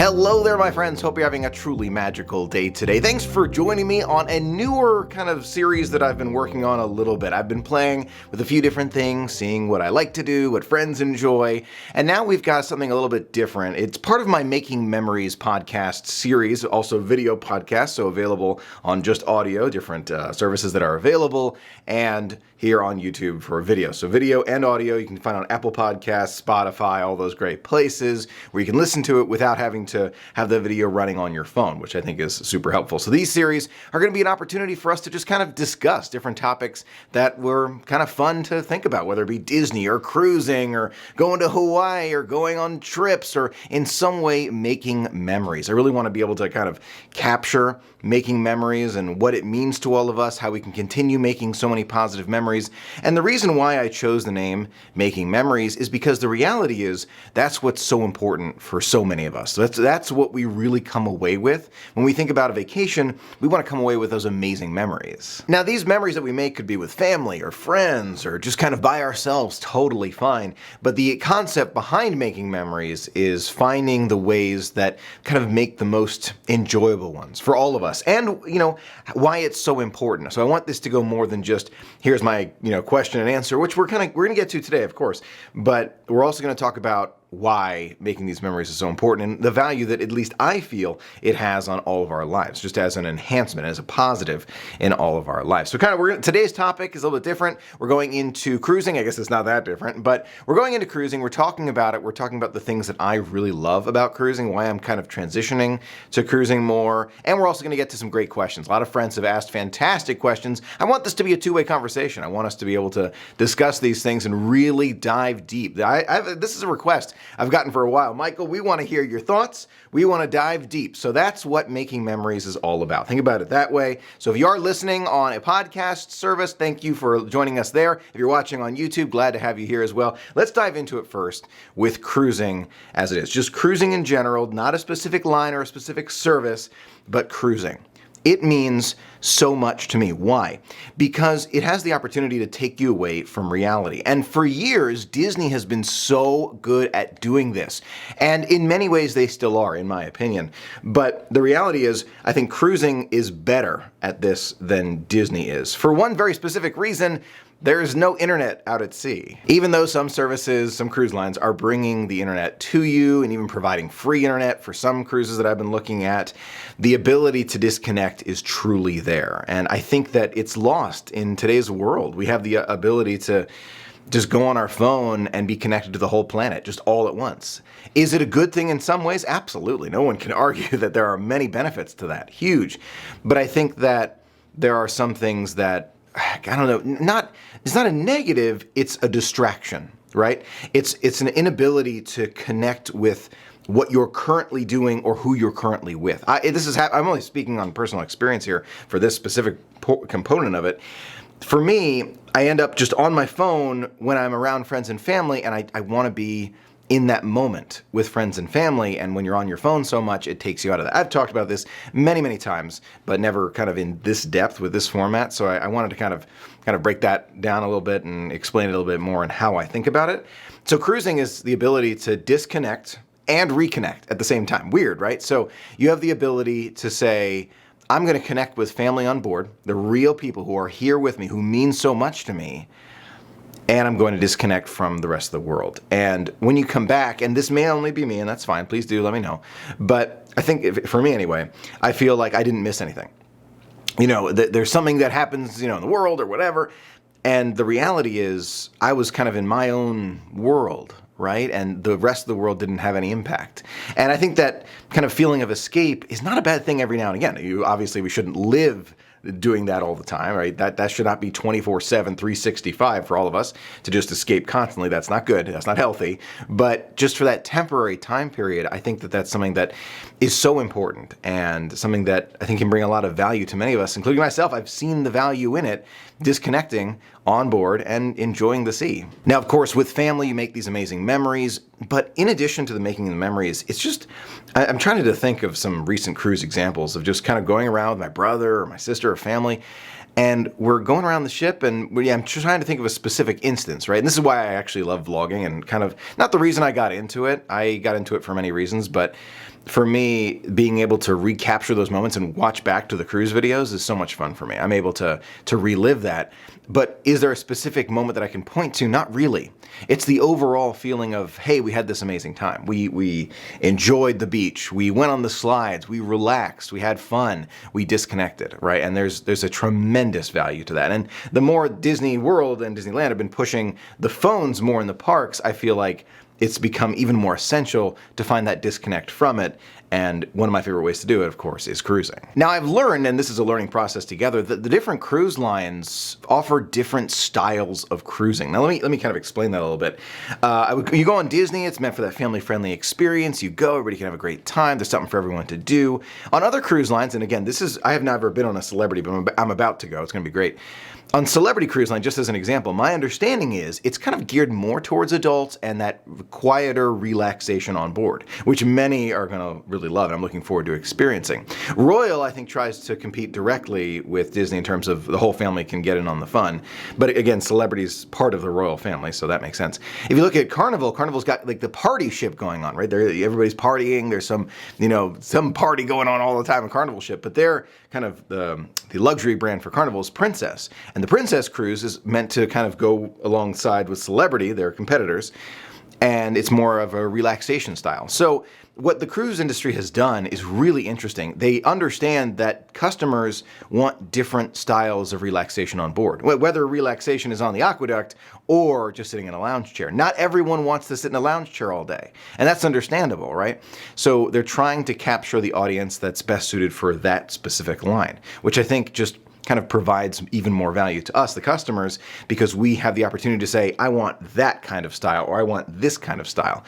Hello there, my friends. Hope you're having a truly magical day today. Thanks for joining me on a newer kind of series that I've been working on a little bit. I've been playing with a few different things, seeing what I like to do, what friends enjoy, and now we've got something a little bit different. It's part of my Making Memories podcast series, also video podcast, so available on just audio, different services that are available, and here on YouTube for video. So video and audio you can find on Apple Podcasts, Spotify, all those great places where you can listen to it without having to have the video running on your phone, which I think is super helpful. So these series are going to be an opportunity for us to just kind of discuss different topics that were kind of fun to think about, whether it be Disney or cruising or going to Hawaii or going on trips or in some way making memories. I really want to be able to kind of capture making memories and what it means to all of us, how we can continue making so many positive memories. And the reason why I chose the name Making Memories is because the reality is that's what's so important for so many of us. So that's what we really come away with. When we think about a vacation, we want to come away with those amazing memories. Now, these memories that we make could be with family or friends or just kind of by ourselves, totally fine. But the concept behind making memories is finding the ways that kind of make the most enjoyable ones for all of us. And, you know, why it's so important. So I want this to go more than just, here's my, question and answer, which we're going to get to today, of course. But we're also going to talk about why making these memories is so important and the value that at least I feel it has on all of our lives, just as an enhancement, as a positive in all of our lives. So today's topic is a little bit different. We're going into cruising. I guess it's not that different, but we're going into cruising. We're talking about it. We're talking about the things that I really love about cruising, why I'm kind of transitioning to cruising more. And we're also going to get to some great questions. A lot of friends have asked fantastic questions. I want this to be a two-way conversation. I want us to be able to discuss these things and really dive deep. This is a request I've gotten for a while. Michael, we want to hear your thoughts. We want to dive deep. So that's what Making Memories is all about. Think about it that way. So if you are listening on a podcast service, thank you for joining us there. If you're watching on YouTube, glad to have you here as well. Let's dive into it first with cruising as it is. Just cruising in general, not a specific line or a specific service, but cruising. It means so much to me. Why? Because it has the opportunity to take you away from reality. And for years, Disney has been so good at doing this. And in many ways, they still are, in my opinion. But the reality is, I think cruising is better at this than Disney is. For one very specific reason, there's no internet out at sea. Even though some services, some cruise lines are bringing the internet to you and even providing free internet for some cruises that I've been looking at, the ability to disconnect is truly there. And I think that it's lost in today's world. We have the ability to just go on our phone and be connected to the whole planet just all at once. Is it a good thing in some ways? Absolutely. No one can argue that there are many benefits to that. Huge. But I think that there are some things that I don't know, it's not a negative, it's a distraction, right? It's an inability to connect with what you're currently doing or who you're currently with. I'm only speaking on personal experience here for this specific component of it. For me, I end up just on my phone when I'm around friends and family, and I want to be in that moment with friends and family, and when you're on your phone so much, it takes you out of that. I've talked about this many, many times, but never kind of in this depth with this format, so I wanted to kind of break that down a little bit and explain it a little bit more and how I think about it. So cruising is the ability to disconnect and reconnect at the same time. Weird, right? So you have the ability to say, I'm going to connect with family on board, the real people who are here with me, who mean so much to me, and I'm going to disconnect from the rest of the world. And when you come back, and this may only be me, and that's fine, please do let me know. But I think, for me anyway, I feel like I didn't miss anything. There's something that happens, in the world or whatever, and the reality is I was kind of in my own world, right? And the rest of the world didn't have any impact. And I think that kind of feeling of escape is not a bad thing every now and again. Obviously, we shouldn't live doing that all the time, right? That should not be 24/7, 365 for all of us to just escape constantly. That's not good. That's not healthy. But just for that temporary time period, I think that that's something that is so important and something that I think can bring a lot of value to many of us, including myself. I've seen the value in it, disconnecting on board and enjoying the sea. Now, of course, with family, you make these amazing memories, but in addition to the making the memories, it's just, I'm trying to think of some recent cruise examples of just kind of going around with my brother or my sister or family, and we're going around the ship, and I'm trying to think of a specific instance, right? And this is why I actually love vlogging, and kind of, not the reason I got into it for many reasons, but for me, being able to recapture those moments and watch back to the cruise videos is so much fun for me. I'm able to relive that. But is there a specific moment that I can point to? Not really. It's the overall feeling of, hey, we had this amazing time. We enjoyed the beach. We went on the slides. We relaxed. We had fun. We disconnected, right? And there's a tremendous value to that. And the more Disney World and Disneyland have been pushing the phones more in the parks, I feel like it's become even more essential to find that disconnect from it. And one of my favorite ways to do it, of course, is cruising. Now, I've learned, and this is a learning process together, that the different cruise lines offer different styles of cruising. Now, let me kind of explain that a little bit. You go on Disney, it's meant for that family-friendly experience. You go, everybody can have a great time. There's something for everyone to do. On other cruise lines, and again, I have never been on a Celebrity, but I'm about to go. It's going to be great. On Celebrity Cruise Line, just as an example, my understanding is it's kind of geared more towards adults and that quieter relaxation on board, which many are going to really love and I'm looking forward to experiencing. Royal, I think, tries to compete directly with Disney in terms of the whole family can get in on the fun. But again, Celebrity's part of the royal family, so that makes sense. If you look at Carnival, Carnival's got like the party ship going on, right? Everybody's partying. There's some party going on all the time in Carnival ship, but they're kind of the luxury brand for Carnival is Princess. And the Princess Cruise is meant to kind of go alongside with Celebrity, their competitors, and it's more of a relaxation style. So what the cruise industry has done is really interesting. They understand that customers want different styles of relaxation on board, whether relaxation is on the aqueduct or just sitting in a lounge chair. Not everyone wants to sit in a lounge chair all day, and that's understandable, right? So they're trying to capture the audience that's best suited for that specific line, which I think just kind of provides even more value to us, the customers, because we have the opportunity to say, I want that kind of style, or I want this kind of style.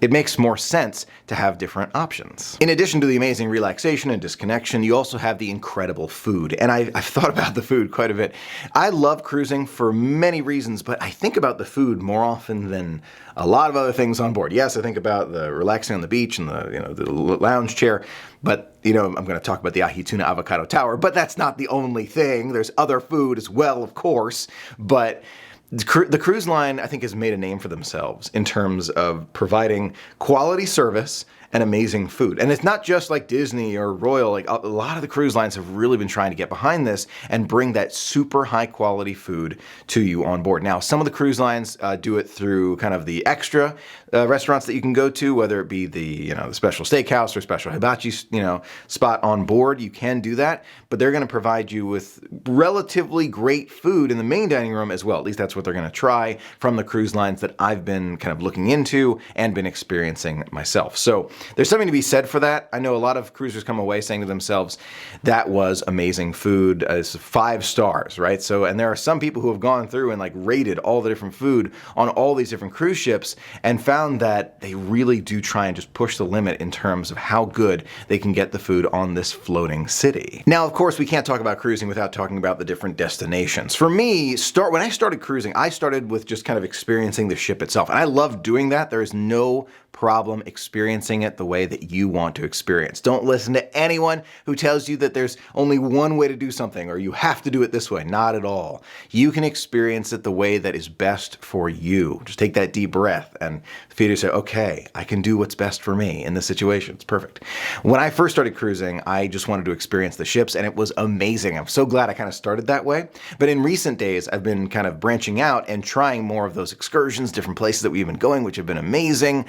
It makes more sense to have different options. In addition to the amazing relaxation and disconnection, you also have the incredible food. And I've thought about the food quite a bit. I love cruising for many reasons, but I think about the food more often than a lot of other things on board. Yes, I think about the relaxing on the beach and the lounge chair, but I'm going to talk about the ahi tuna avocado tower, but that's not the only thing. There's other food as well, of course, but the cruise line, I think, has made a name for themselves in terms of providing quality service and amazing food. And it's not just like Disney or Royal. Like a lot of the cruise lines have really been trying to get behind this and bring that super high quality food to you on board. Now, some of the cruise lines do it through kind of the extra restaurants that you can go to, whether it be the the special steakhouse or special hibachi spot on board. You can do that, but they're going to provide you with relatively great food in the main dining room as well. At least that's what they're going to try from the cruise lines that I've been kind of looking into and been experiencing myself. So there's something to be said for that. I know a lot of cruisers come away saying to themselves, that was amazing food. It's 5 stars, right? So, and there are some people who have gone through and like rated all the different food on all these different cruise ships and found that they really do try and just push the limit in terms of how good they can get the food on this floating city. Now, of course, we can't talk about cruising without talking about the different destinations. For me, when I started cruising, I started with just kind of experiencing the ship itself. And I love doing that. There is no problem experiencing it the way that you want to experience. Don't listen to anyone who tells you that there's only one way to do something or you have to do it this way. Not at all. You can experience it the way that is best for you. Just take that deep breath and feel yourself, okay, I can do what's best for me in this situation. It's perfect. When I first started cruising, I just wanted to experience the ships and it was amazing. I'm so glad I kind of started that way. But in recent days, I've been kind of branching out and trying more of those excursions, different places that we've been going, which have been amazing.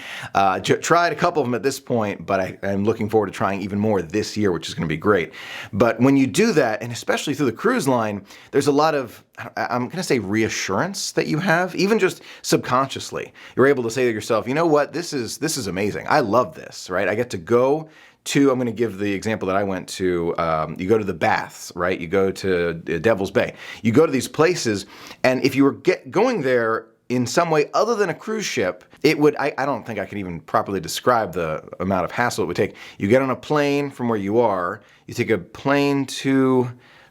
Tried a couple of them at this point, but I'm looking forward to trying even more this year, which is going to be great. But when you do that, and especially through the cruise line, there's a lot of, I'm going to say, reassurance that you have, even just subconsciously. You're able to say to yourself, you know what, this is amazing. I love this, right? I get to go to, I'm going to give the example that I went to, you go to the baths, right? You go to Devil's Bay. You go to these places, and if you were going there in some way other than a cruise ship, it would, I don't think I can even properly describe the amount of hassle it would take. You get on a plane from where you are, you take a plane to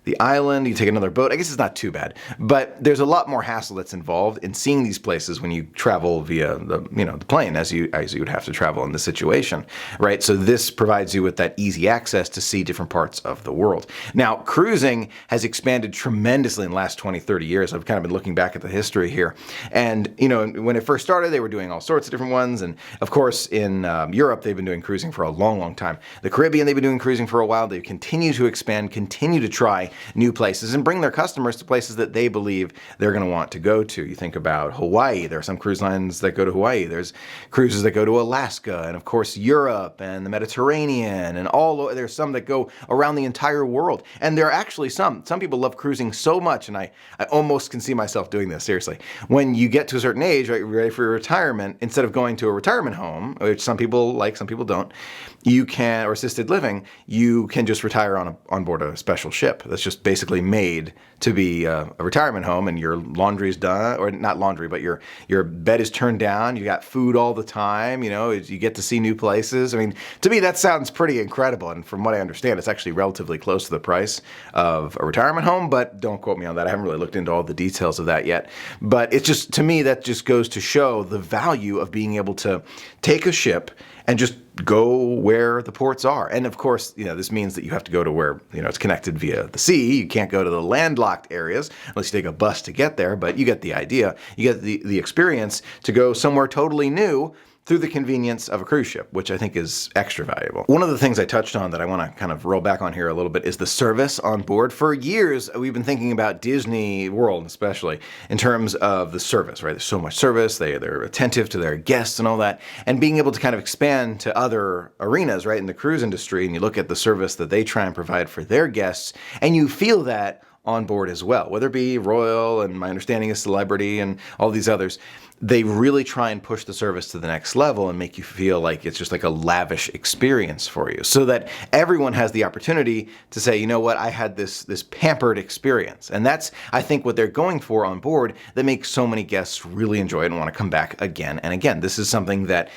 the island, you take another boat. I guess it's not too bad, but there's a lot more hassle that's involved in seeing these places when you travel via the plane, as you would have to travel in this situation, right? So this provides you with that easy access to see different parts of the world. Now, cruising has expanded tremendously in the last 20, 30 years. I've kind of been looking back at the history here, and when it first started, they were doing all sorts of different ones, and of course in Europe they've been doing cruising for a long, long time. The Caribbean, they've been doing cruising for a while. They continue to expand, continue to try new places, and bring their customers to places that they believe they're going to want to go to. You think about Hawaii. There are some cruise lines that go to Hawaii. There's cruises that go to Alaska, and of course Europe and the Mediterranean, and there's some that go around the entire world. And there are actually some people love cruising so much, and I almost can see myself doing this, seriously. When you get to a certain age, right, you're ready for your retirement, instead of going to a retirement home, which some people like, some people don't, or assisted living, you can just retire on board a special ship that's just basically made to be a retirement home, and your laundry's done, or not laundry, but your bed is turned down, you got food all the time, you get to see new places. I mean, to me that sounds pretty incredible, and from what I understand, it's actually relatively close to the price of a retirement home, but don't quote me on that. I haven't really looked into all the details of that yet. But it's just, to me, that just goes to show the value of being able to take a ship and just go where the ports are. And of course, this means that you have to go to where, it's connected via the sea. You can't go to the landlocked areas unless you take a bus to get there, but you get the idea. You get the experience to go somewhere totally new through the convenience of a cruise ship, which I think is extra valuable. One of the things I touched on that I want to kind of roll back on here a little bit is the service on board. For years, we've been thinking about Disney World, especially in terms of the service, right? There's so much service, they're attentive to their guests and all that, and being able to kind of expand to other arenas, right, in the cruise industry, and you look at the service that they try and provide for their guests, and you feel that on board as well, whether it be Royal, and my understanding is Celebrity, and all these others. They really try and push the service to the next level and make you feel like it's just like a lavish experience for you, so that everyone has the opportunity to say, you know what, I had this pampered experience. And that's, I think, what they're going for on board that makes so many guests really enjoy it and want to come back again and again. This is something that,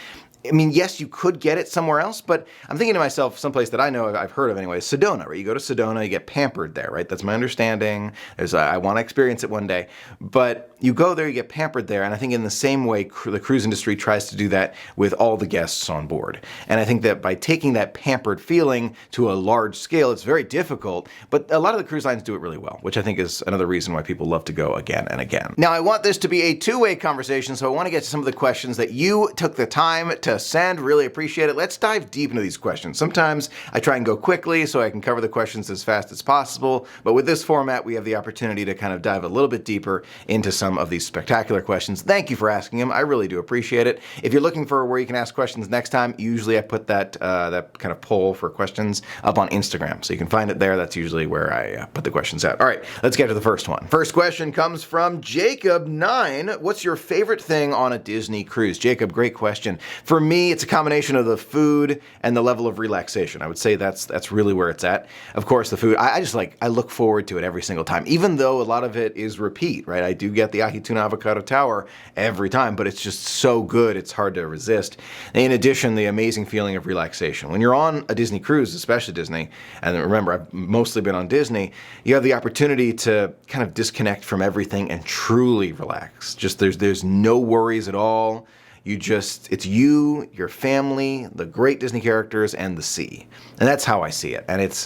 I mean, yes, you could get it somewhere else, but I'm thinking to myself, someplace that I know, I've heard of anyway, is Sedona, right? You go to Sedona, you get pampered there, right? That's my understanding. I want to experience it one day. But you go there, you get pampered there, and I think in the same way, the cruise industry tries to do that with all the guests on board. And I think that by taking that pampered feeling to a large scale, it's very difficult, but a lot of the cruise lines do it really well, which I think is another reason why people love to go again and again. Now, I want this to be a two-way conversation, so I want to get to some of the questions that you took the time to send. Really appreciate it. Let's dive deep into these questions. Sometimes I try and go quickly so I can cover the questions as fast as possible, but with this format, we have the opportunity to kind of dive a little bit deeper into some of these spectacular questions. Thank you for asking them. I really do appreciate it. If you're looking for where you can ask questions next time, usually I put that kind of poll for questions up on Instagram, so you can find it there. That's usually where I put the questions out. All right, let's get to the first one. First question comes from Jacob9. What's your favorite thing on a Disney cruise? Jacob, great question. For me, it's a combination of the food and the level of relaxation. I would say that's really where it's at. Of course, the food, I look forward to it every single time, even though a lot of it is repeat, right? I do get the ahi tuna avocado tower every time, but it's just so good, it's hard to resist. In addition, the amazing feeling of relaxation. When you're on a Disney cruise, especially Disney, and remember, I've mostly been on Disney, you have the opportunity to kind of disconnect from everything and truly relax. Just there's no worries at all. It's you, your family, the great Disney characters, and the sea. And that's how I see it. And it's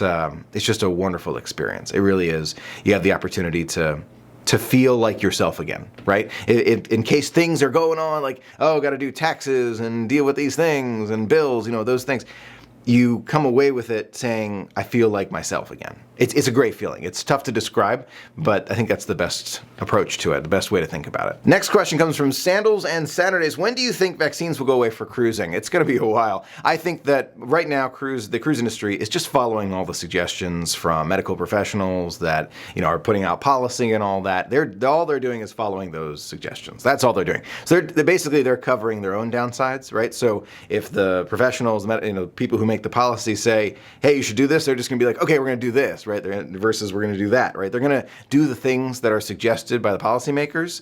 just a wonderful experience. It really is. You have the opportunity to feel like yourself again, right? In case things are going on, like, oh, got to do taxes and deal with these things and bills, those things. You come away with it saying, I feel like myself again. It's a great feeling. It's tough to describe, but I think that's the best approach to it, the best way to think about it. Next question comes from Sandals and Saturdays. When do you think vaccines will go away for cruising? It's going to be a while. I think that right now the cruise industry is just following all the suggestions from medical professionals that are putting out policy and all that. All they're doing is following those suggestions. That's all they're doing. So they're covering their own downsides, right? So if the professionals, people who make make the policy say, hey, you should do this, they're just going to be like, okay, we're going to do this, right? Versus we're going to do that, right? They're going to do the things that are suggested by the policymakers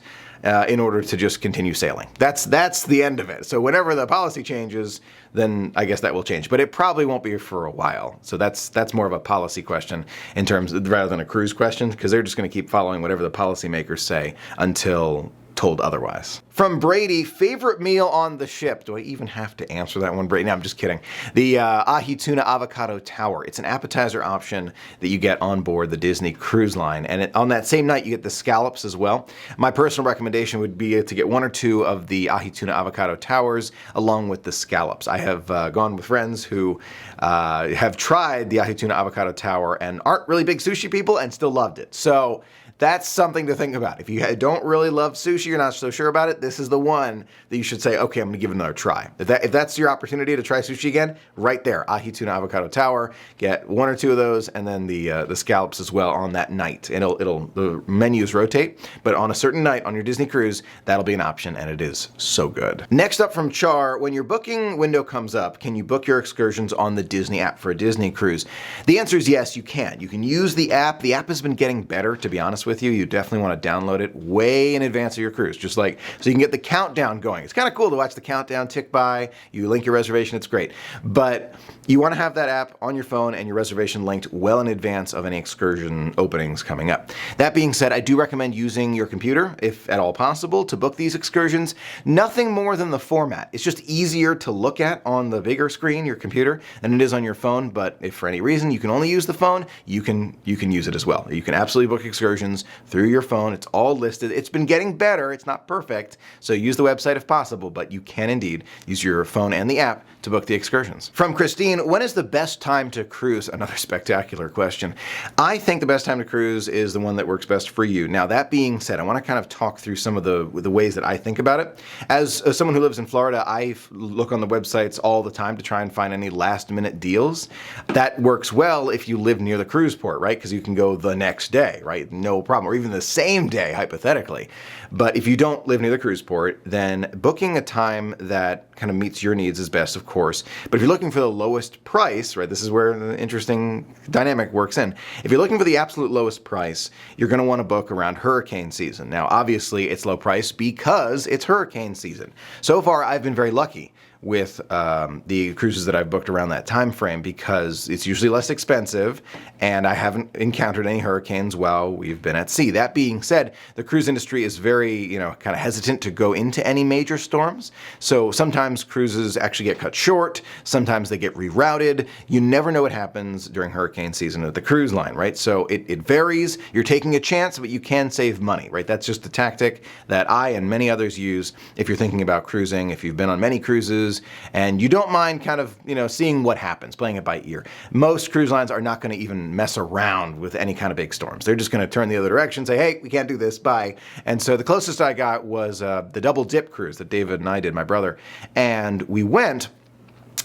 in order to just continue sailing. That's the end of it. So whenever the policy changes, then I guess that will change. But it probably won't be for a while. So that's more of a policy question in terms of, rather than a cruise question, because they're just going to keep following whatever the policymakers say until told otherwise. From Brady, favorite meal on the ship. Do I even have to answer that one, Brady? No, I'm just kidding. The ahi tuna avocado tower. It's an appetizer option that you get on board the Disney Cruise Line. And on that same night, you get the scallops as well. My personal recommendation would be to get 1 or 2 of the ahi tuna avocado towers along with the scallops. I have gone with friends who have tried the ahi tuna avocado tower and aren't really big sushi people and still loved it. So that's something to think about. If you don't really love sushi, you're not so sure about it, this is the one that you should say, okay, I'm gonna give it another try. If that's your opportunity to try sushi again, right there, ahi tuna avocado tower, get 1 or 2 of those, and then the scallops as well on that night. And the menus rotate, but on a certain night on your Disney cruise, that'll be an option, and it is so good. Next up from Char, when your booking window comes up, can you book your excursions on the Disney app for a Disney cruise? The answer is yes, you can. You can use the app. The app has been getting better, to be honest with you. You definitely want to download it way in advance of your cruise, just like so you can get the countdown going. It's kind of cool to watch the countdown tick by. You link your reservation, it's great. But you want to have that app on your phone and your reservation linked well in advance of any excursion openings coming up. That being said, I do recommend using your computer, if at all possible, to book these excursions. Nothing more than the format. It's just easier to look at on the bigger screen, your computer, than it is on your phone. But if for any reason you can only use the phone, you can use it as well. You can absolutely book excursions through your phone. It's all listed. It's been getting better. It's not perfect. So use the website if possible, but you can indeed use your phone and the app to book the excursions. From Christine, when is the best time to cruise? Another spectacular question. I think the best time to cruise is the one that works best for you. Now, that being said, I want to kind of talk through some of the ways that I think about it. As someone who lives in Florida, I look on the websites all the time to try and find any last minute deals. That works well if you live near the cruise port, right? Because you can go the next day, right? No problem. Or even the same day, hypothetically. But if you don't live near the cruise port, then booking a time that kind of meets your needs is best, of course. But if you're looking for the lowest price, right, this is where the interesting dynamic works in. If you're looking for the absolute lowest price, you're going to want to book around hurricane season. Now, obviously, it's low price because it's hurricane season. So far, I've been very lucky with the cruises that I've booked around that time frame because it's usually less expensive and I haven't encountered any hurricanes while we've been at sea. That being said, the cruise industry is very, kind of hesitant to go into any major storms. So sometimes cruises actually get cut short, sometimes they get rerouted. You never know what happens during hurricane season at the cruise line, right? So it varies. You're taking a chance, but you can save money, right? That's just the tactic that I and many others use if you're thinking about cruising, if you've been on many cruises, and you don't mind kind of, seeing what happens, playing it by ear. Most cruise lines are not going to even mess around with any kind of big storms. They're just going to turn the other direction, say, hey, we can't do this, bye. And so the closest I got was the double dip cruise that David and I did, my brother, and we weren't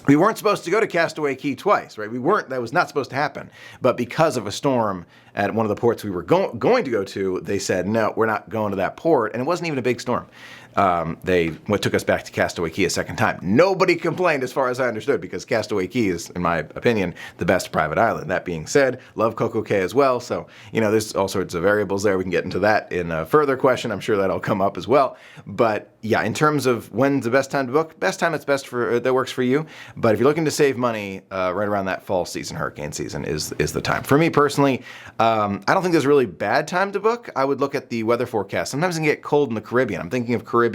supposed to go to Castaway Key twice, right? That was not supposed to happen. But because of a storm at one of the ports we were going to go to, they said, no, we're not going to that port. And it wasn't even a big storm. They took us back to Castaway Key a second time. Nobody complained as far as I understood because Castaway Key is, in my opinion, the best private island. That being said, love Coco Cay as well. So, there's all sorts of variables there. We can get into that in a further question. I'm sure that'll come up as well. But yeah, in terms of when's the best time to book, best time that works for you. But if you're looking to save money, right around that fall season, hurricane season is the time. For me personally, I don't think there's a really bad time to book. I would look at the weather forecast. Sometimes it can get cold in the Caribbean. I'm thinking of Caribbean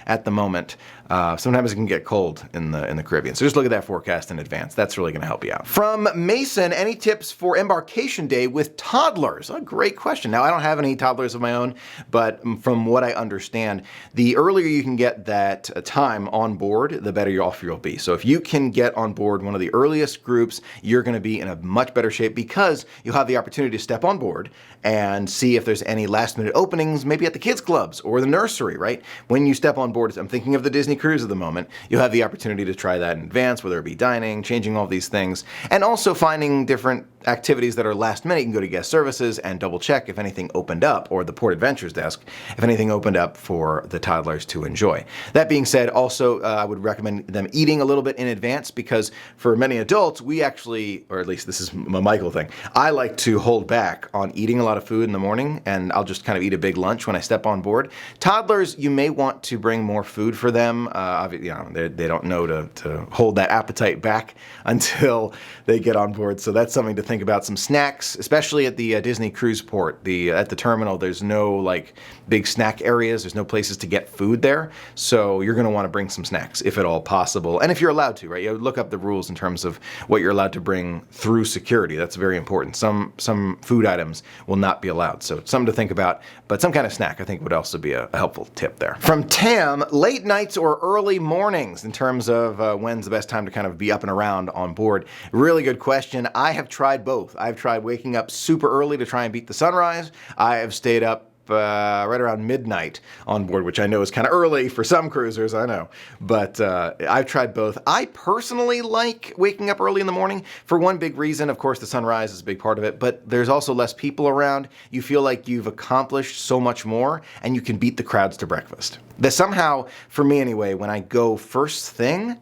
at the moment. Sometimes it can get cold in the Caribbean. So just look at that forecast in advance. That's really going to help you out. From Mason, any tips for embarkation day with toddlers? A great question. Now, I don't have any toddlers of my own, but from what I understand, the earlier you can get that time on board, the better off you'll be. So if you can get on board one of the earliest groups, you're going to be in a much better shape because you'll have the opportunity to step on board and see if there's any last minute openings, maybe at the kids clubs or the nursery, right? when you step on board, I'm thinking of the Disney cruise at the moment, you'll have the opportunity to try that in advance, whether it be dining, changing all these things, and also finding different activities that are last minute. You can go to guest services and double check if anything opened up, or the Port Adventures desk, if anything opened up for the toddlers to enjoy. That being said, also I would recommend them eating a little bit in advance, because for many adults, we actually, or at least this is a Michael thing, I like to hold back on eating a lot of food in the morning, and I'll just kind of eat a big lunch when I step on board. Toddlers, you may want to bring more food for them. They don't know to hold that appetite back until they get on board, so that's something to think about. Some snacks, especially at the Disney cruise port. At the terminal, there's no like big snack areas. There's no places to get food there, so you're going to want to bring some snacks if at all possible, and if you're allowed to, right? You look up the rules in terms of what you're allowed to bring through security. That's very important. Some food items will not be allowed, so something to think about. But some kind of snack, I think, would also be a helpful tip there. From Tam, late nights or early mornings in terms of when's the best time to kind of be up and around on board. Really good question. I have tried both. I've tried waking up super early to try and beat the sunrise. I have stayed up right around midnight on board, which I know is kind of early for some cruisers, I know. But I've tried both. I personally like waking up early in the morning for one big reason. Of course, the sunrise is a big part of it, but there's also less people around. You feel like you've accomplished so much more, and you can beat the crowds to breakfast. That somehow, for me anyway, when I go first thing,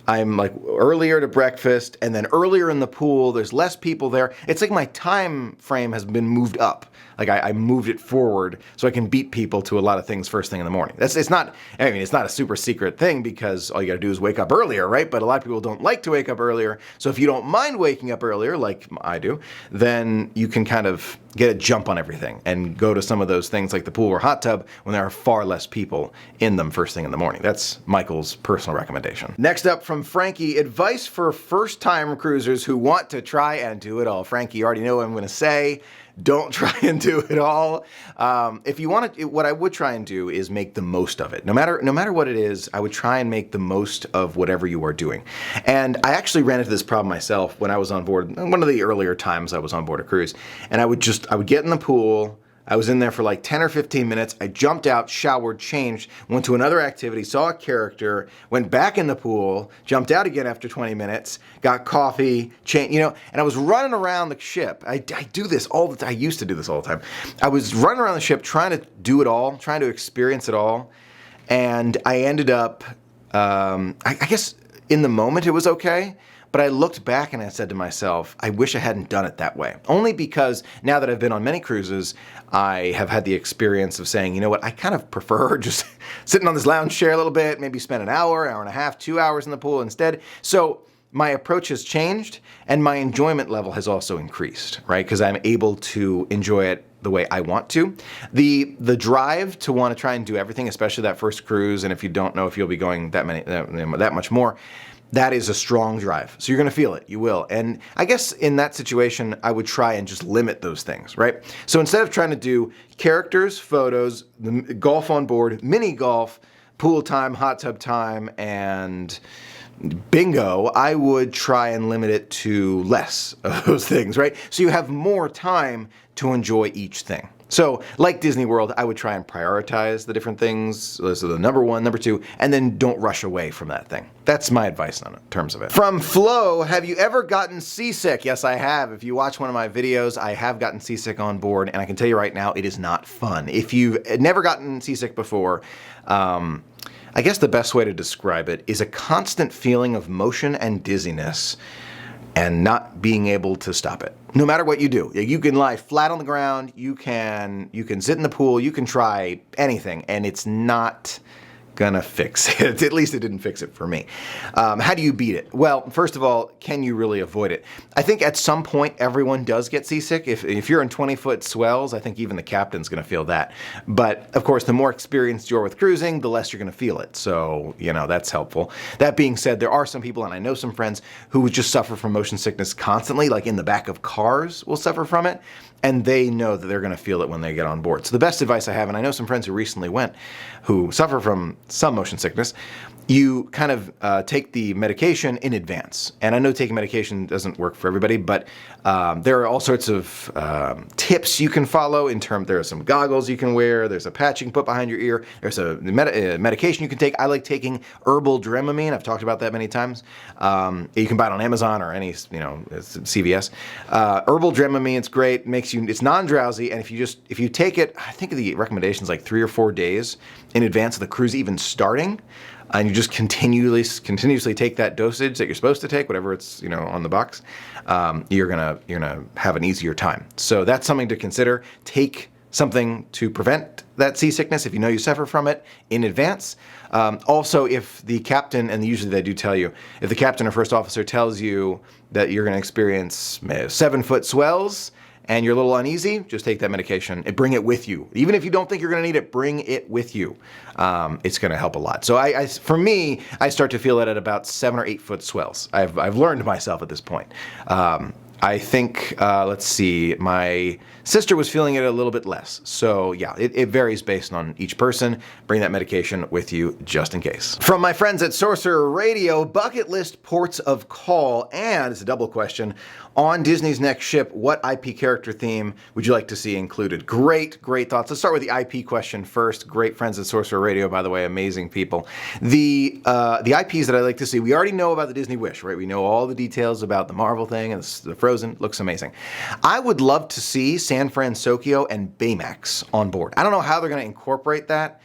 I'm like earlier to breakfast, and then earlier in the pool, there's less people there. It's like my time frame has been moved up. Like I moved it forward so I can beat people to a lot of things first thing in the morning. It's not a super secret thing, because all you gotta do is wake up earlier, right? But a lot of people don't like to wake up earlier. So if you don't mind waking up earlier, like I do, then you can kind of get a jump on everything and go to some of those things like the pool or hot tub when there are far less people in them first thing in the morning. That's Michael's personal recommendation. Next up from Frankie, advice for first-time cruisers who want to try and do it all. Frankie, you already know what I'm gonna say. Don't try and do it all. If you want to, what I would try and do is make the most of it. No matter what it is, I would try and make the most of whatever you are doing. And I actually ran into this problem myself when I was on board, one of the earlier times I was on board a cruise, and I would get in the pool. I was in there for like 10 or 15 minutes. I jumped out, showered, changed, went to another activity, saw a character, went back in the pool, jumped out again after 20 minutes, got coffee, changed, and I was running around the ship. I do this all the time. I used to do this all the time. I was running around the ship trying to do it all, trying to experience it all. And I ended up, I guess in the moment it was okay. But I looked back and I said to myself, I wish I hadn't done it that way. Only because now that I've been on many cruises, I have had the experience of saying, you know what, I kind of prefer just sitting on this lounge chair a little bit, maybe spend an hour and a half, 2 hours in the pool instead. So my approach has changed, and my enjoyment level has also increased, right? Because I'm able to enjoy it the way I want to. The drive to want to try and do everything, especially that first cruise, and if you don't know if you'll be going that much more, that is a strong drive. So you're going to feel it. You will. And I guess in that situation, I would try and just limit those things, right? So instead of trying to do characters, photos, golf on board, mini golf, pool time, hot tub time, and bingo, I would try and limit it to less of those things, right? So you have more time to enjoy each thing. So, like Disney World, I would try and prioritize the different things, so the number one, number two, and then don't rush away from that thing. That's my advice on it, in terms of it. From Flo, have you ever gotten seasick? Yes, I have. If you watch one of my videos, I have gotten seasick on board, and I can tell you right now, it is not fun. If you've never gotten seasick before, I guess the best way to describe it is a constant feeling of motion and dizziness, and not being able to stop it. No matter what you do. You can lie flat on the ground, you can sit in the pool, you can try anything, and it's not gonna fix it. At least it didn't fix it for me. How do you beat it? Well, first of all, can you really avoid it? I think at some point everyone does get seasick. If you're in 20-foot swells, I think even the captain's gonna feel that. But of course, the more experienced you're with cruising, the less you're gonna feel it. So, that's helpful. That being said, there are some people, and I know some friends, who just suffer from motion sickness constantly, like in the back of cars will suffer from it. And they know that they're going to feel it when they get on board. So the best advice I have, and I know some friends who recently went who suffer from some motion sickness, you kind of take the medication in advance. And I know taking medication doesn't work for everybody, but there are all sorts of tips you can follow in terms. There are some goggles you can wear. There's a patch you can put behind your ear. There's a medication you can take. I like taking herbal Dramamine. I've talked about that many times. You can buy it on Amazon or any, CVS. Herbal Dramamine, it's great. It's non-drowsy, and if you take it, I think the recommendation is like 3 or 4 days in advance of the cruise even starting. And you just continuously take that dosage that you're supposed to take, whatever it's on the box. You're gonna have an easier time. So that's something to consider. Take something to prevent that seasickness if you know you suffer from it in advance. Also, if the captain, and usually they do tell you, if the captain or first officer tells you that you're going to experience 7-foot swells and you're a little uneasy, just take that medication and bring it with you. Even if you don't think you're going to need it, bring it with you. It's going to help a lot. So for me, I start to feel it at about 7 or 8 foot swells. I've learned myself at this point. I think, let's see, my sister was feeling it a little bit less. So yeah, it varies based on each person. Bring that medication with you just in case. From my friends at Sorcerer Radio, bucket list ports of call, and it's a double question. On Disney's next ship, what IP character theme would you like to see included? Great thoughts. Let's start with the IP question first. Great friends at Sorcerer Radio, by the way, amazing people. The IPs that I'd like to see, we already know about the Disney Wish, right? We know all the details about the Marvel thing and the Frozen. Looks amazing. I would love to see San Francisco and Baymax on board. I don't know how they're going to incorporate that,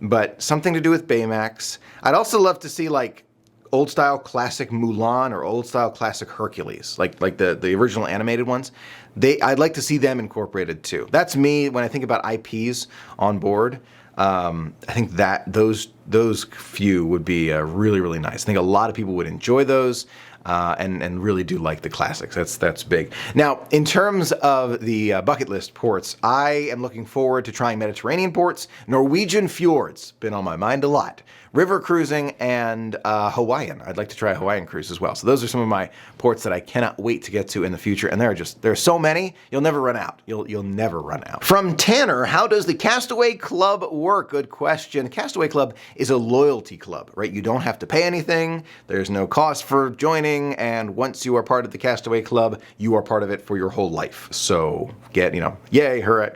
but something to do with Baymax. I'd also love to see like old style classic Mulan or old style classic Hercules, like the original animated ones. I'd like to see them incorporated too. That's me when I think about IPs on board. I think that those few would be really nice. I think a lot of people would enjoy those. And really do like the classics. That's big. Now, in terms of the bucket list ports, I am looking forward to trying Mediterranean ports. Norwegian fjords, been on my mind a lot. River cruising and Hawaiian. I'd like to try a Hawaiian cruise as well. So those are some of my ports that I cannot wait to get to in the future. And there are so many, you'll never run out. You'll never run out. From Tanner, how does the Castaway Club work? Good question. Castaway Club is a loyalty club, right? You don't have to pay anything. There's no cost for joining. And once you are part of the Castaway Club, you are part of it for your whole life. So yay, hooray,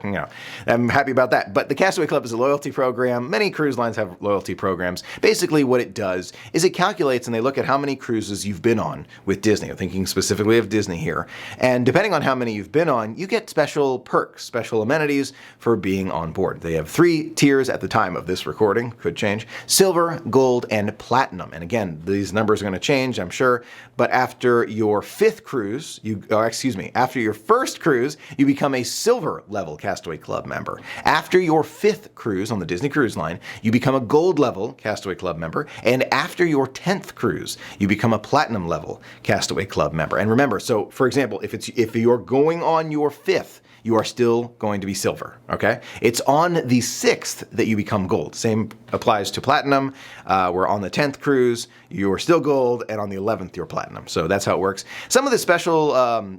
I'm happy about that. But the Castaway Club is a loyalty program. Many cruise lines have loyalty programs. Basically what it does is it calculates and they look at how many cruises you've been on with Disney. I'm thinking specifically of Disney here. And depending on how many you've been on, you get special perks, special amenities for being on board. They have 3 tiers at the time of this recording, could change: silver, gold, and platinum. And again, these numbers are going to change, I'm sure, but after your 5th cruise, after your 1st cruise, you become a silver level Castaway Club member. After your 5th cruise on the Disney Cruise Line, you become a gold level Castaway Club member. And after your 10th cruise, you become a platinum level Castaway Club member. And remember, so for example, if you're going on your 5th, you are still going to be silver, okay? It's on the 6th that you become gold. Same applies to platinum. We're on the 10th cruise, you're still gold, and on the 11th, you're platinum. So that's how it works. Some of the special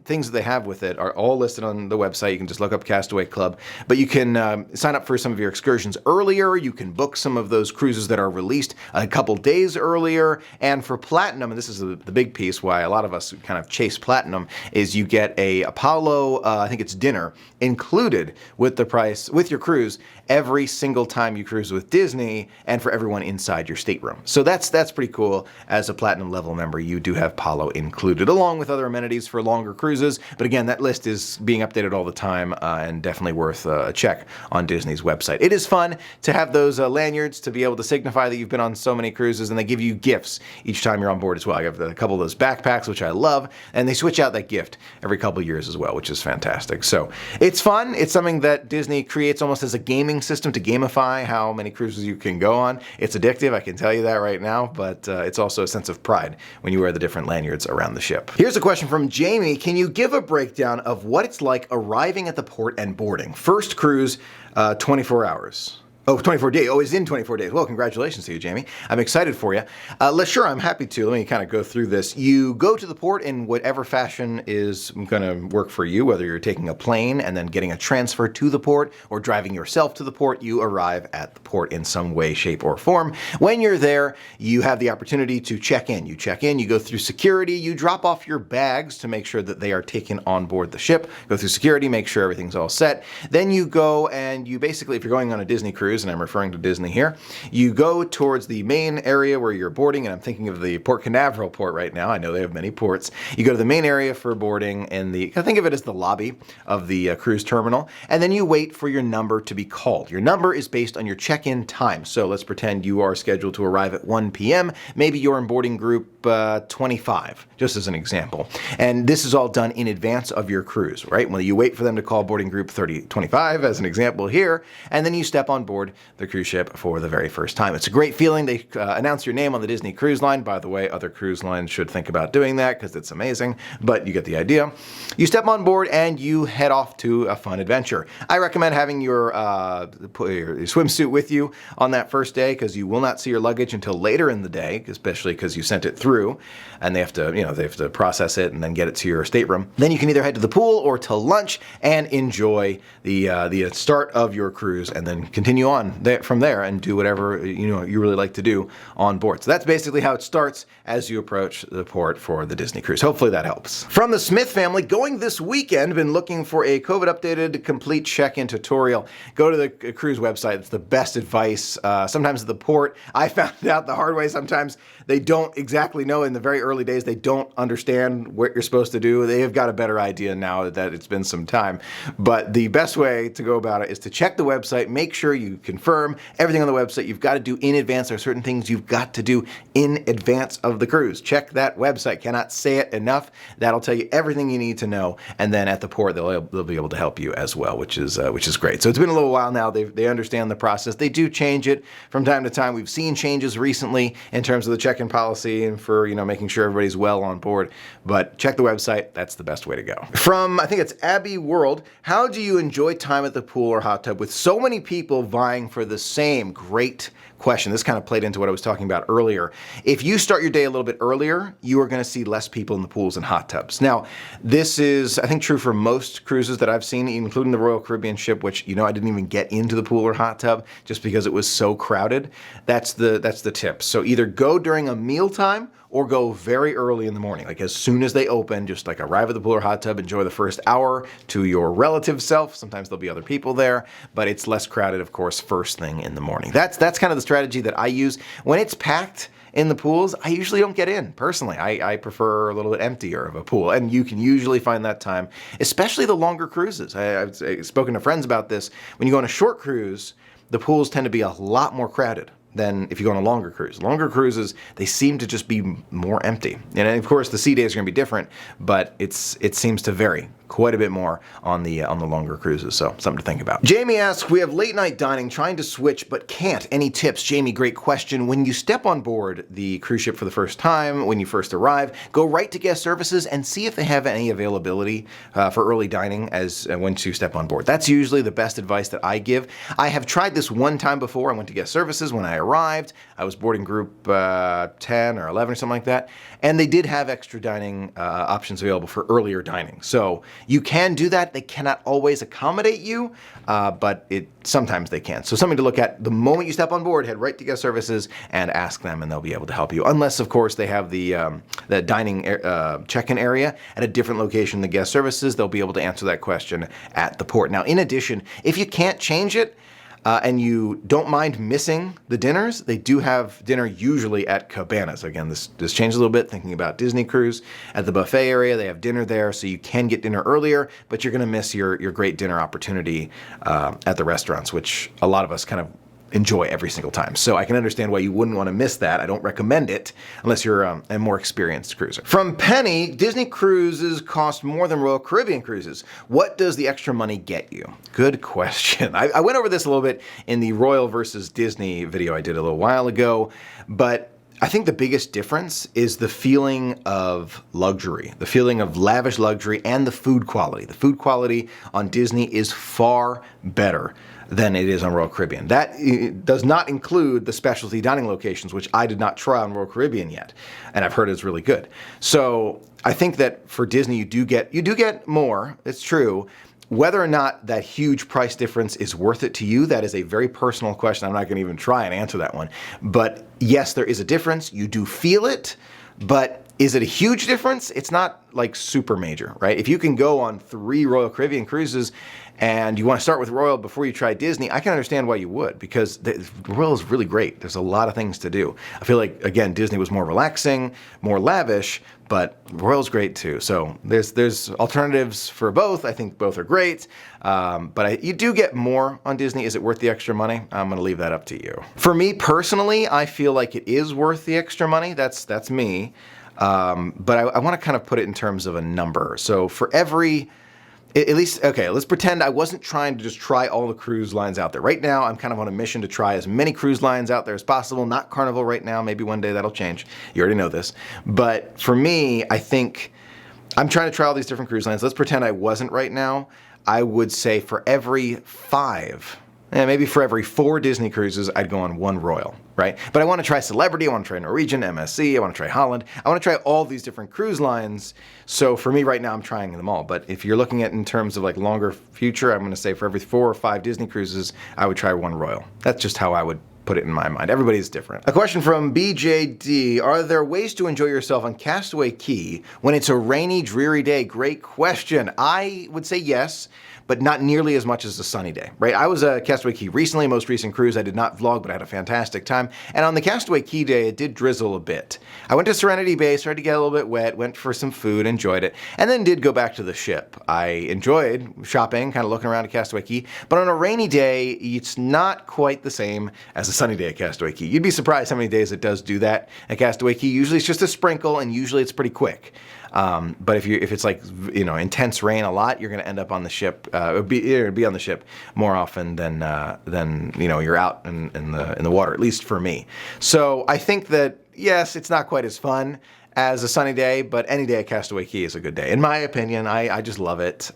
things that they have with it are all listed on the website. You can just look up Castaway Club, but you can sign up for some of your excursions earlier. You can book some of those cruises that are released a couple days earlier. And for platinum, and this is the big piece why a lot of us kind of chase platinum, is you get a Apollo, I think it's dinner, included with the price, with your cruise, every single time you cruise with Disney and for everyone inside your stateroom. So that's pretty cool. As a platinum level member, you do have Apollo included, along with other amenities for longer cruises. But again, that list is being updated all the time and definitely worth a check on Disney's website. It is fun to have those lanyards to be able to signify that you've been on so many cruises, and they give you gifts each time you're on board as well. I have a couple of those backpacks, which I love, and they switch out that gift every couple of years as well, which is fantastic. So it's fun. It's something that Disney creates almost as a gaming system to gamify how many cruises you can go on. It's addictive, I can tell you that right now, but it's also a sense of pride when you wear the different lanyards around the ship. Here's a question from Jamie. Can you give a breakdown of what it's like arriving at the port and boarding? First cruise, 24 hours. Oh, 24 days. Oh, it's in 24 days. Well, congratulations to you, Jamie. I'm excited for you. Sure, I'm happy to. Let me kind of go through this. You go to the port in whatever fashion is going to work for you, whether you're taking a plane and then getting a transfer to the port or driving yourself to the port. You arrive at the port in some way, shape, or form. When you're there, you have the opportunity to check in. You check in, you go through security, you drop off your bags to make sure that they are taken on board the ship, go through security, make sure everything's all set. Then you go and you basically, if you're going on a Disney cruise, and I'm referring to Disney here, you go towards the main area where you're boarding, and I'm thinking of the Port Canaveral port right now. I know they have many ports. You go to the main area for boarding in the, I think of it as the lobby of the cruise terminal, and then you wait for your number to be called. Your number is based on your check-in time. So let's pretend you are scheduled to arrive at 1 p.m. Maybe you're in boarding group 25, just as an example. And this is all done in advance of your cruise, right? Well, you wait for them to call boarding group 25, as an example here, and then you step on board the cruise ship for the very first time. It's a great feeling. They announce your name on the Disney Cruise Line. By the way, other cruise lines should think about doing that because it's amazing, but you get the idea. You step on board and you head off to a fun adventure. I recommend having your swimsuit with you on that first day because you will not see your luggage until later in the day, especially because you sent it through and they have to process it and then get it to your stateroom. Then you can either head to the pool or to lunch and enjoy the start of your cruise and then continue on from there and do whatever you really like to do on board. So that's basically how it starts as you approach the port for the Disney cruise. Hopefully that helps. From the Smith family, going this weekend, been looking for a COVID updated complete check-in tutorial. Go to the cruise website. It's the best advice. Sometimes at the port, I found out the hard way. Sometimes they don't exactly know in the very early days. They don't understand what you're supposed to do. They have got a better idea now that it's been some time. But the best way to go about it is to check the website, make sure you confirm everything on the website you've got to do in advance. There are certain things you've got to do in advance of the cruise. Check that website. Cannot say it enough. That'll tell you everything you need to know. And then at the port, they'll be able to help you as well, which is great. So it's been a little while now. They understand the process. They do change it from time to time. We've seen changes recently in terms of the check-in policy and for making sure everybody's well on board. But check the website. That's the best way to go. From, I think it's Abby World, how do you enjoy time at the pool or hot tub with so many people vying for the same? Great question. This kind of played into what I was talking about earlier. If you start your day a little bit earlier, you are going to see less people in the pools and hot tubs. Now, this is, I think, true for most cruises that I've seen, including the Royal Caribbean ship, which, I didn't even get into the pool or hot tub just because it was so crowded. That's the tip. So either go during a mealtime or go very early in the morning, like as soon as they open, just like arrive at the pool or hot tub, enjoy the first hour to your relative self. Sometimes there'll be other people there, but it's less crowded, of course, first thing in the morning. That's kind of the strategy that I use. When it's packed in the pools, I usually don't get in. Personally, I prefer a little bit emptier of a pool, and you can usually find that time, especially the longer cruises. I've spoken to friends about this. When you go on a short cruise, the pools tend to be a lot more crowded than if you go on a longer cruise. Longer cruises, they seem to just be more empty. And of course, the sea days are going to be different, but it seems to vary quite a bit more on the longer cruises, so something to think about. Jamie asks, we have late night dining, trying to switch but can't. Any tips? Jamie, great question. When you step on board the cruise ship for the first time, when you first arrive, go right to guest services and see if they have any availability for early dining once you step on board. That's usually the best advice that I give. I have tried this one time before. I went to guest services when I arrived. I was boarding group 10 or 11 or something like that, and they did have extra dining options available for earlier dining. So you can do that. They cannot always accommodate you, but sometimes they can. So something to look at. The moment you step on board, head right to guest services and ask them, and they'll be able to help you. Unless, of course, they have the dining check-in area at a different location than guest services, they'll be able to answer that question at the port. Now, in addition, if you can't change it, and you don't mind missing the dinners, they do have dinner usually at Cabanas. Again, this changed a little bit, thinking about Disney Cruise. At the buffet area, they have dinner there, so you can get dinner earlier, but you're going to miss your great dinner opportunity at the restaurants, which a lot of us kind of enjoy every single time. So I can understand why you wouldn't want to miss that. I don't recommend it unless you're a more experienced cruiser. From Penny, Disney cruises cost more than Royal Caribbean cruises. What does the extra money get you? Good question. I went over this a little bit in the Royal versus Disney video I did a little while ago, but I think the biggest difference is the feeling of luxury, the feeling of lavish luxury, and the food quality. The food quality on Disney is far better than it is on Royal Caribbean. That does not include the specialty dining locations, which I did not try on Royal Caribbean yet, and I've heard it's really good. So I think that for Disney, you do get more. It's true. Whether or not that huge price difference is worth it to you, that is a very personal question. I'm not going to even try and answer that one. But yes, there is a difference. You do feel it, but is it a huge difference? It's not like super major, right? If you can go on 3 Royal Caribbean cruises and you want to start with Royal before you try Disney, I can understand why you would, because the Royal is really great. There's a lot of things to do. I feel like, again, Disney was more relaxing, more lavish, but Royal's great too. So there's alternatives for both. I think both are great, but you do get more on Disney. Is it worth the extra money? I'm going to leave that up to you. For me personally, I feel like it is worth the extra money. That's me. But I want to kind of put it in terms of a number. So for every, at least, okay, let's pretend I wasn't trying to just try all the cruise lines out there. Right now, I'm kind of on a mission to try as many cruise lines out there as possible. Not Carnival right now. Maybe one day that'll change. You already know this. But for me, I think I'm trying to try all these different cruise lines. Let's pretend I wasn't right now. I would say for every 5, maybe for every 4 Disney cruises, I'd go on 1 Royal, right? But I want to try Celebrity, I want to try Norwegian, MSC, I want to try Holland. I want to try all these different cruise lines. So for me right now, I'm trying them all. But if you're looking at in terms of like longer future, I'm going to say for every 4 or 5 Disney cruises, I would try 1 Royal. That's just how I would put it in my mind. Everybody's different. A question from BJD. Are there ways to enjoy yourself on Castaway Key when it's a rainy, dreary day? Great question. I would say yes, but not nearly as much as a sunny day, right? I was at Castaway Key recently, most recent cruise. I did not vlog, but I had a fantastic time. And on the Castaway Key day, it did drizzle a bit. I went to Serenity Bay, started to get a little bit wet, went for some food, enjoyed it, and then did go back to the ship. I enjoyed shopping, kind of looking around at Castaway Key, but on a rainy day, it's not quite the same as a sunny day at Castaway Key. You'd be surprised how many days it does do that at Castaway Key. Usually it's just a sprinkle, and usually it's pretty quick. But if it's like, intense rain a lot, you're going to end up on the ship, be on the ship more often than you're out in the water, at least for me. So I think that, yes, it's not quite as fun as a sunny day, but any day at Castaway Key is a good day. In my opinion, I just love it.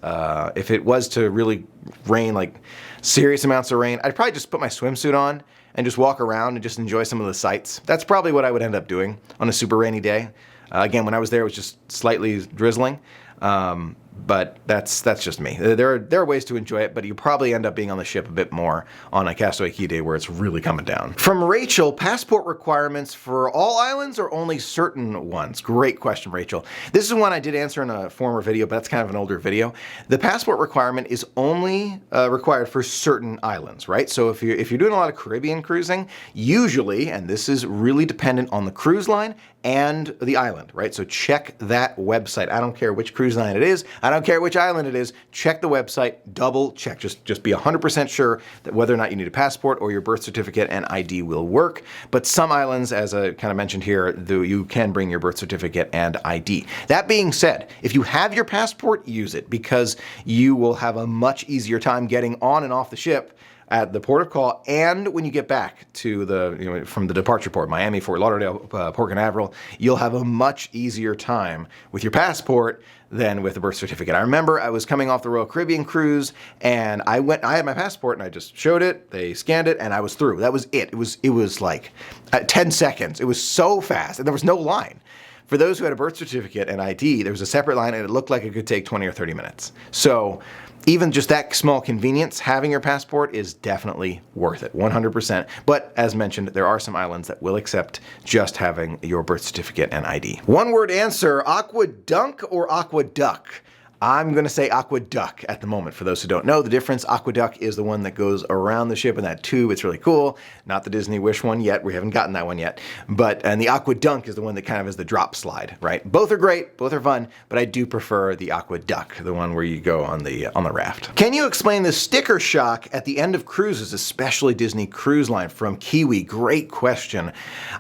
If it was to really rain, like serious amounts of rain, I'd probably just put my swimsuit on and just walk around and just enjoy some of the sights. That's probably what I would end up doing on a super rainy day. Again, when I was there, it was just slightly drizzling, but that's just me. There are ways to enjoy it, but you probably end up being on the ship a bit more on a Castaway Key day where it's really coming down. From Rachel, passport requirements for all islands or only certain ones? Great question, Rachel. This is one I did answer in a former video, but that's kind of an older video. The passport requirement is only required for certain islands, right? So if you're doing a lot of Caribbean cruising, usually, and this is really dependent on the cruise line and the island, right? So check that website. I don't care which cruise line it is. I don't care which island it is. Check the website, double check. Just be 100% sure that whether or not you need a passport or your birth certificate and ID will work. But some islands, as I kind of mentioned here, you can bring your birth certificate and ID. That being said, if you have your passport, use it, because you will have a much easier time getting on and off the ship at the port of call, and when you get back to from the departure port, Miami, Fort Lauderdale, Port Canaveral, you'll have a much easier time with your passport than with a birth certificate. I remember I was coming off the Royal Caribbean cruise, and I had my passport, and I just showed it, they scanned it, and I was through. That was it. It was like 10 seconds. It was so fast, and there was no line. For those who had a birth certificate and ID, there was a separate line, and it looked like it could take 20 or 30 minutes. So even just that small convenience, having your passport is definitely worth it, 100%. But as mentioned, there are some islands that will accept just having your birth certificate and ID. One word answer, aqua dunk or aqua duck? I'm going to say aqueduct at the moment. For those who don't know the difference, aqueduct is the one that goes around the ship in that tube. It's really cool. Not the Disney Wish one yet. We haven't gotten that one yet. And the aqueduct is the one that kind of is the drop slide, right? Both are great. Both are fun. But I do prefer the aqueduct, the one where you go on the raft. Can you explain the sticker shock at the end of cruises, especially Disney Cruise Line? From Kiwi. Great question.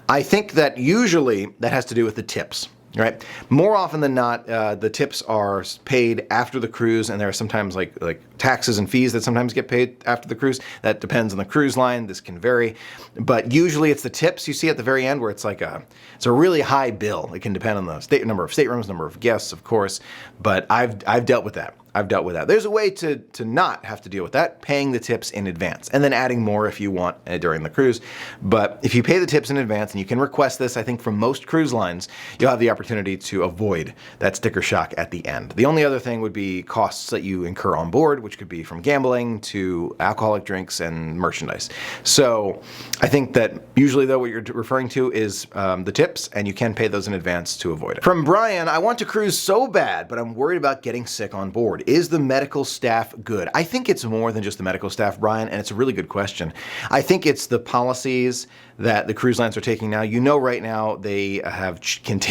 I think that usually that has to do with the tips. Right. More often than not, the tips are paid after the cruise, and there are sometimes like taxes and fees that sometimes get paid after the cruise. That depends on the cruise line. This can vary, but usually it's the tips you see at the very end where it's a really high bill. It can depend on the number of staterooms, number of guests, of course, but I've dealt with that. I've dealt with that. There's a way to not have to deal with that, paying the tips in advance, and then adding more if you want during the cruise. But if you pay the tips in advance, and you can request this, I think from most cruise lines, you'll have the opportunity to avoid that sticker shock at the end. The only other thing would be costs that you incur on board, which could be from gambling to alcoholic drinks and merchandise. So I think that usually though what you're referring to is the tips, and you can pay those in advance to avoid it. From Brian, I want to cruise so bad, but I'm worried about getting sick on board. Is the medical staff good? I think it's more than just the medical staff, Brian, and it's a really good question. I think it's the policies that the cruise lines are taking now. You know, right now they have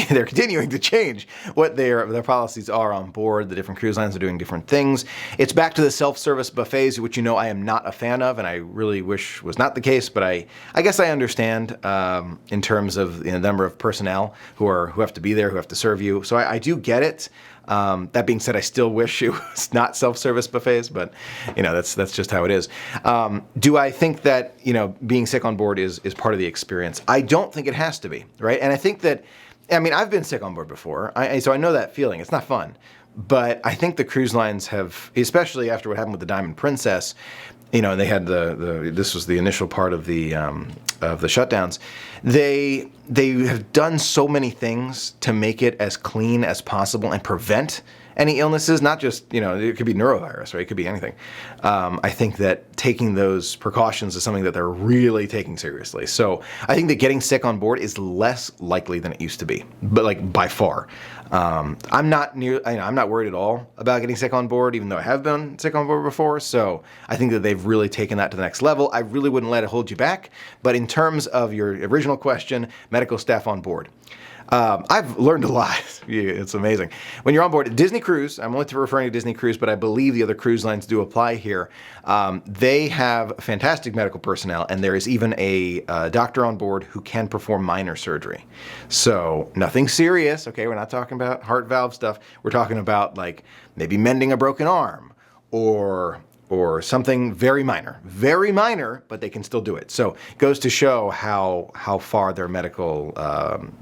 they're continuing to change what their policies are on board. The different cruise lines are doing different things. It's back to the self-service buffets, which you know I am not a fan of, and I really wish was not the case. But I guess I understand in terms of the number of personnel who have to be there, who have to serve you. So I do get it. That being said, I still wish it was not self-service buffets, but you know, that's just how it is. Do I think that, you know, being sick on board is part of the experience? I don't think it has to be, right? And I think that, I mean, I've been sick on board before, so I know that feeling. It's not fun. But I think the cruise lines have, especially after what happened with the Diamond Princess, you know, they had this was the initial part of the shutdowns. They have done so many things to make it as clean as possible and prevent any illnesses, not just, you know, it could be neurovirus, right? It could be anything. I think that taking those precautions is something that they're really taking seriously. So I think that getting sick on board is less likely than it used to be, but like by far. I'm not worried at all about getting sick on board, even though I have been sick on board before. So I think that they've really taken that to the next level. I really wouldn't let it hold you back. But in terms of your original question, medical staff on board. I've learned a lot. It's amazing. When you're on board a Disney Cruise, I'm only referring to Disney Cruise, but I believe the other cruise lines do apply here. They have fantastic medical personnel, and there is even a doctor on board who can perform minor surgery. So nothing serious, okay? We're not talking about heart valve stuff. We're talking about like maybe mending a broken arm or something very minor, but they can still do it. So it goes to show how far their medical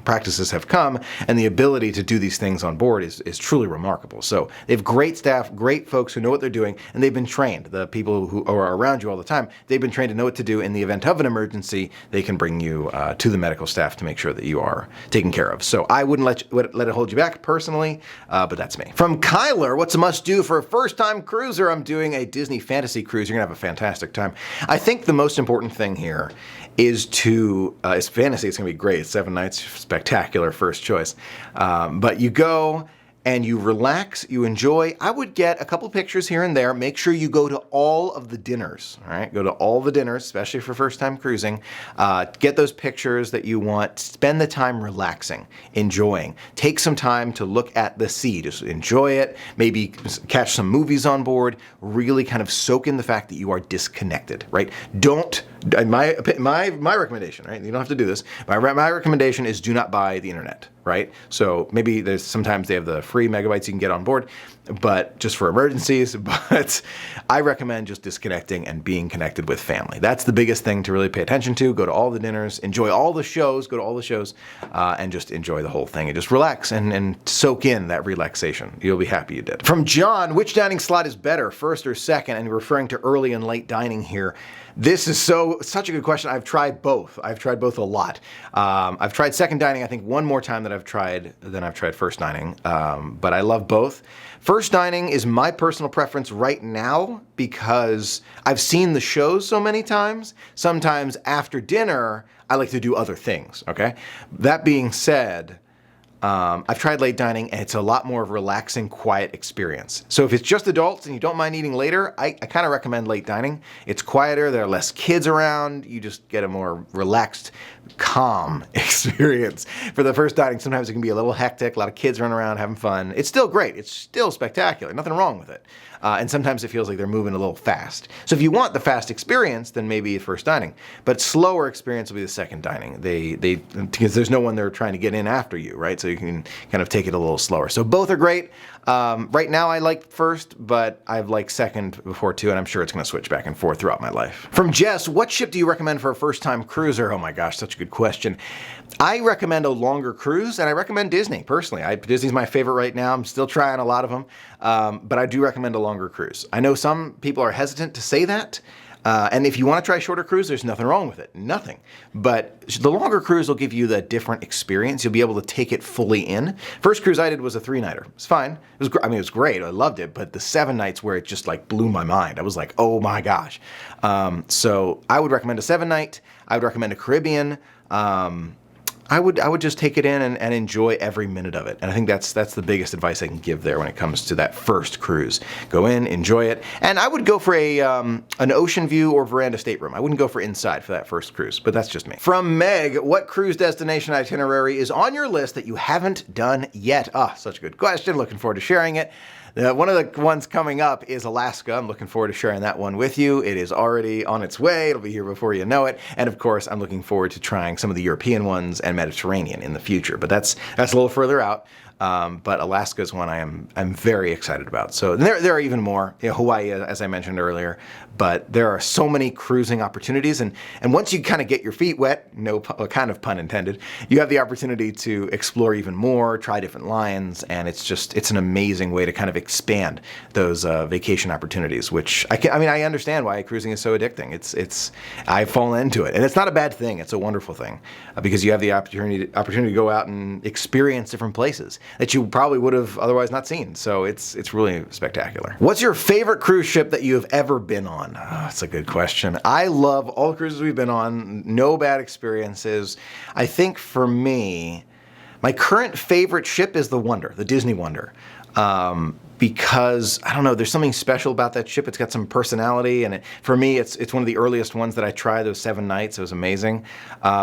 practices have come, and the ability to do these things on board is truly remarkable. So they have great staff, great folks who know what they're doing, and they've been trained. The people who are around you all the time, they've been trained to know what to do. In the event of an emergency, they can bring you to the medical staff to make sure that you are taken care of. So I wouldn't let it hold you back personally, but that's me. From Kyler, what's a must-do for a first-time cruiser? I'm doing a Disney fantasy cruise. You're gonna have a fantastic time. I think the most important thing here is it's fantasy. It's gonna be great. 7 nights, spectacular first choice. But you go and you relax, you enjoy. I would get a couple pictures here and there. Make sure you go to all of the dinners, all right? Go to all the dinners, especially for first-time cruising. Get those pictures that you want. Spend the time relaxing, enjoying. Take some time to look at the sea. Just enjoy it. Maybe catch some movies on board. Really kind of soak in the fact that you are disconnected, right? My recommendation, right? You don't have to do this. My recommendation is do not buy the internet, right? So maybe sometimes they have the free megabytes you can get on board, but just for emergencies. But I recommend just disconnecting and being connected with family. That's the biggest thing to really pay attention to. Go to all the dinners, enjoy all the shows, go to all the shows, and just enjoy the whole thing and just relax and soak in that relaxation. You'll be happy you did. From John, which dining slot is better, first or second? And referring to early and late dining here. This is such a good question. I've tried both. I've tried both a lot. I've tried second dining, I think, one more time than I've tried first dining, but I love both. First dining is my personal preference right now because I've seen the shows so many times. Sometimes after dinner, I like to do other things, okay? That being said, I've tried late dining, and it's a lot more of a relaxing, quiet experience. So if it's just adults and you don't mind eating later, I kind of recommend late dining. It's quieter, there are less kids around, you just get a more relaxed, calm experience. For the first dining, sometimes it can be a little hectic, a lot of kids running around having fun. It's still great, it's still spectacular, nothing wrong with it. And sometimes it feels like they're moving a little fast. So if you want the fast experience, then maybe first dining. But slower experience will be the second dining. Because there's no one there trying to get in after you, right? So so you can kind of take it a little slower. So both are great. Right now I like first, but I've liked second before too, and I'm sure it's going to switch back and forth throughout my life. From Jess, what ship do you recommend for a first-time cruiser? Oh my gosh, such a good question. I recommend a longer cruise, and I recommend Disney, personally. Disney's my favorite right now. I'm still trying a lot of them, but I do recommend a longer cruise. I know some people are hesitant to say that, and if you want to try a shorter cruise, there's nothing wrong with it. Nothing. But the longer cruise will give you the different experience. You'll be able to take it fully in. First cruise I did was a 3-nighter. It's fine. It was great. I loved it. But the 7 nights where it just like blew my mind. I was like, oh my gosh. So I would recommend a 7-night. I would recommend a Caribbean. I would just take it in and enjoy every minute of it. And I think that's the biggest advice I can give there when it comes to that first cruise. Go in, enjoy it. And I would go for an ocean view or veranda stateroom. I wouldn't go for inside for that first cruise, but that's just me. From Meg, what cruise destination itinerary is on your list that you haven't done yet? Ah, such a good question. Looking forward to sharing it. One of the ones coming up is Alaska. I'm looking forward to sharing that one with you. It is already on its way. It'll be here before you know it. And of course, I'm looking forward to trying some of the European ones and Mediterranean in the future. But that's a little further out. But Alaska is one I'm very excited about. So there are even more. Hawaii, as I mentioned earlier. But there are so many cruising opportunities, and once you kind of get your feet wet, no kind of pun intended, you have the opportunity to explore even more, try different lines, and it's an amazing way to kind of expand those vacation opportunities. Which I understand why cruising is so addicting. I've fallen into it, and it's not a bad thing. It's a wonderful thing because you have the opportunity to go out and experience different places that you probably would have otherwise not seen. So it's really spectacular. What's your favorite cruise ship that you have ever been on? Oh, that's a good question. I love all the cruises we've been on. No bad experiences. I think for me, my current favorite ship is the Wonder, the Disney Wonder. Because, I don't know, there's something special about that ship. It's got some personality, and for me, it's one of the earliest ones that I tried, those 7 nights. It was amazing.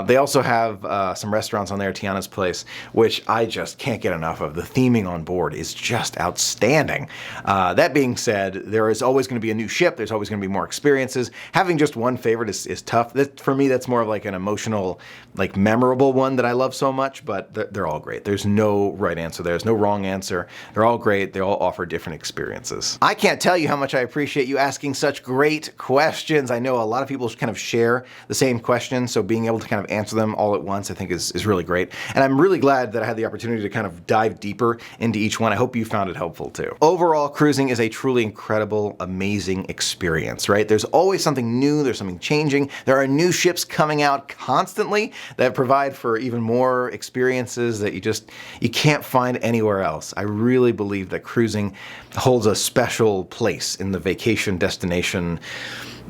They also have some restaurants on there, Tiana's Place, which I just can't get enough of. The theming on board is just outstanding. That being said, there is always going to be a new ship. There's always going to be more experiences. Having just one favorite is tough. For me, that's more of like an emotional, like memorable one that I love so much, but they're all great. There's no right answer. There's no wrong answer. They're all great. They all offer different experiences. I can't tell you how much I appreciate you asking such great questions. I know a lot of people kind of share the same questions, so being able to kind of answer them all at once I think is really great. And I'm really glad that I had the opportunity to kind of dive deeper into each one. I hope you found it helpful too. Overall, cruising is a truly incredible, amazing experience, right? There's always something new, there's something changing. There are new ships coming out constantly that provide for even more experiences that you can't find anywhere else. I really believe that cruising holds a special place in the vacation destination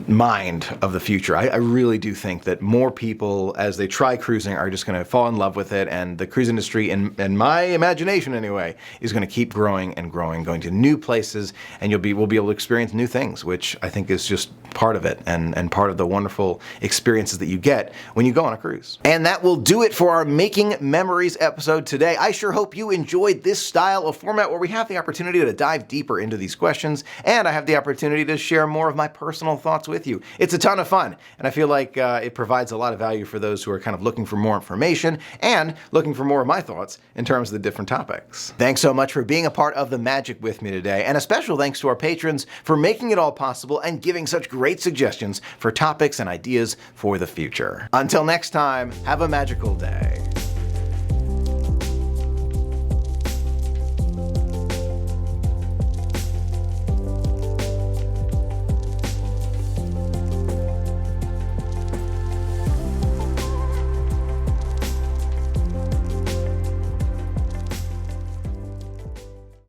mind of the future. I really do think that more people, as they try cruising, are just going to fall in love with it, and the cruise industry, in my imagination anyway, is going to keep growing and growing, going to new places, and we'll be able to experience new things, which I think is just part of it and part of the wonderful experiences that you get when you go on a cruise. And that will do it for our Making Memories episode today. I sure hope you enjoyed this style of format where we have the opportunity to dive deeper into these questions, and I have the opportunity to share more of my personal thoughts with you. It's a ton of fun, and I feel like it provides a lot of value for those who are kind of looking for more information and looking for more of my thoughts in terms of the different topics. Thanks so much for being a part of the magic with me today, and a special thanks to our patrons for making it all possible and giving such great suggestions for topics and ideas for the future. Until next time, have a magical day.